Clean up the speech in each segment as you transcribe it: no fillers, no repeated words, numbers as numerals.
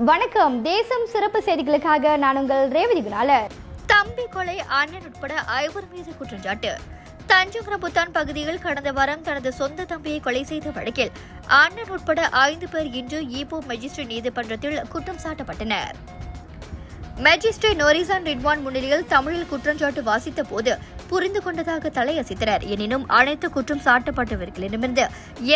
வணக்கம். தேசம் சிறப்பு செய்திகளுக்காக நான் உங்கள் ரேவதி குணாலர். தம்பி கொலை அண்ணன் உட்பட 5 மீது குற்றச்சாட்டு. தஞ்சங்குரபுத்தான் பகுதியில் கடந்த வாரம் தனது சொந்த தம்பியை கொலை செய்த வழக்கில் அண்ணன் உட்பட 5 பேர் இன்று ஈப்போ மேஜிஸ்ட்ரேட் நீதிமன்றத்தில் குற்றம் சாட்டப்பட்டனர். மேஜிஸ்ட்ரேட் நோரிசான் ரிட்வான் முன்னிலையில் தமிழில் குற்றச்சாட்டு வாசித்த போது புரிந்து கொண்டதாக தலையசைத்தனர். எனினும் அனைத்து குற்றம் சாட்டப்பட்டவர்களிடமிருந்து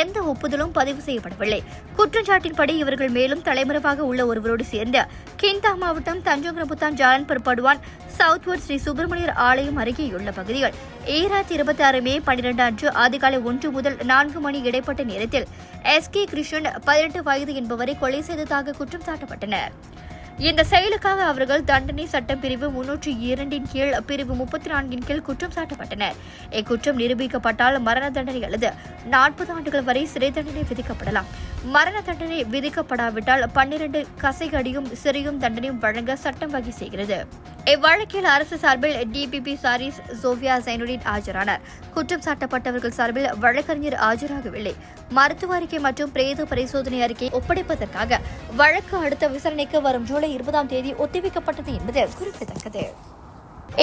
எந்த ஒப்புதலும் பதிவு செய்யப்படவில்லை. குற்றச்சாட்டின்படி இவர்கள் மேலும் தலைமறைவாக உள்ள ஒருவரோடு சேர்ந்து கிந்தா மாவட்டம் தஞ்சங்குரபுத்தான் ஜாலன்பர் படுவான் சவுத்வர்ட் ஸ்ரீ சுப்பிரமணியர் ஆலயம் அருகேயுள்ள பகுதிகள் 2026 மே 12 அன்று அதிகாலை 1 முதல் 4 மணி இடைப்பட்ட நேரத்தில் SK கிருஷ்ணன் 18 வயது என்பவரை கொலை செய்ததாக குற்றம் சாட்டப்பட்டனர். இந்த செயலுக்காக அவர்கள் தண்டனை சட்டம் பிரிவு 302 கீழ் பிரிவு 34 கீழ் குற்றம் சாட்டப்பட்டனர். இக்குற்றம் நிரூபிக்கப்பட்டால் மரண தண்டனை அல்லது 40 ஆண்டுகள் வரை சிறை தண்டனை விதிக்கப்படலாம். மரண தண்டனை விதிக்கப்படாவிட்டால் 12 கசைகடியும் சிறையும் தண்டனையும் வழங்க சட்டம் வகை செய்கிறது. இவ்வழக்கில் அரசு சார்பில் DPP சாரிஸ் சோஃபியா சைனுடின் ஆஜரானார். குற்றம் சாட்டப்பட்டவர்கள் சார்பில் வழக்கறிஞர் ஆஜராகவில்லை. மருத்துவ அறிக்கை மற்றும் பிரேத பரிசோதனை அறிக்கை ஒப்படைப்பதற்காக வழக்கு அடுத்த விசாரணைக்கு வரும் ஜூலை 20ஆம் தேதி ஒத்திவைக்கப்பட்டது என்பது குறிப்பிடத்தக்கது.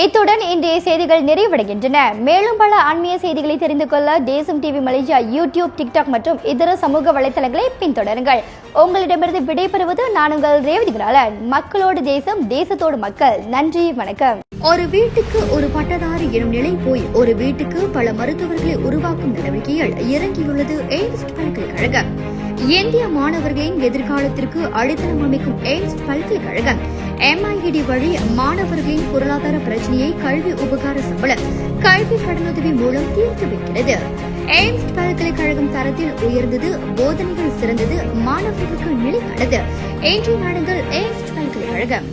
இத்துடன் இன்றைய செய்திகள் நிறைவடைகின்றன. மேலும் பல ஆன்மீக செய்திகளை தெரிந்து கொள்ள தேசம் டிவி மலேசியா யூடியூப், டிக்டாக் மற்றும் இதர சமூக வலைதளங்களை பின்தொடருங்கள். உங்களிடமிருந்து விடைபெறுவது நான் உங்கள் ரேவதி குணாலன். மக்களோடு தேசம், தேசத்தோடு மக்கள். நன்றி, வணக்கம். ஒரு வீட்டுக்கு ஒரு பட்டதாரி எனும் நிலை போய் ஒரு வீட்டுக்கு பல மருத்துவர்களை உருவாக்கும் நடவடிக்கையில் இறங்கியுள்ளது எய்ம்ஸ் பல்கலைக்கழகம். இந்திய மாணவர்களின் எதிர்காலத்திற்கு அடித்தளம் அமைக்கும் எய்ம்ஸ் பல்கலைக்கழகம் MIED வழி மாணவர்களின் பொருளாதார பிரச்சனையை கல்வி உபகார சம்பளம், கல்வி கடனுதவி மூலம் தீர்த்து வைக்கிறது. எய்ம்ஸ் பல்கலைக்கழகம் தரத்தில் உயர்ந்தது, போதனைகள் சிறந்தது, மாணவர்களுக்கு நிலையானது. இன்றைய நாடுகள் எய்ம்ஸ் பல்கலைக்கழகம்.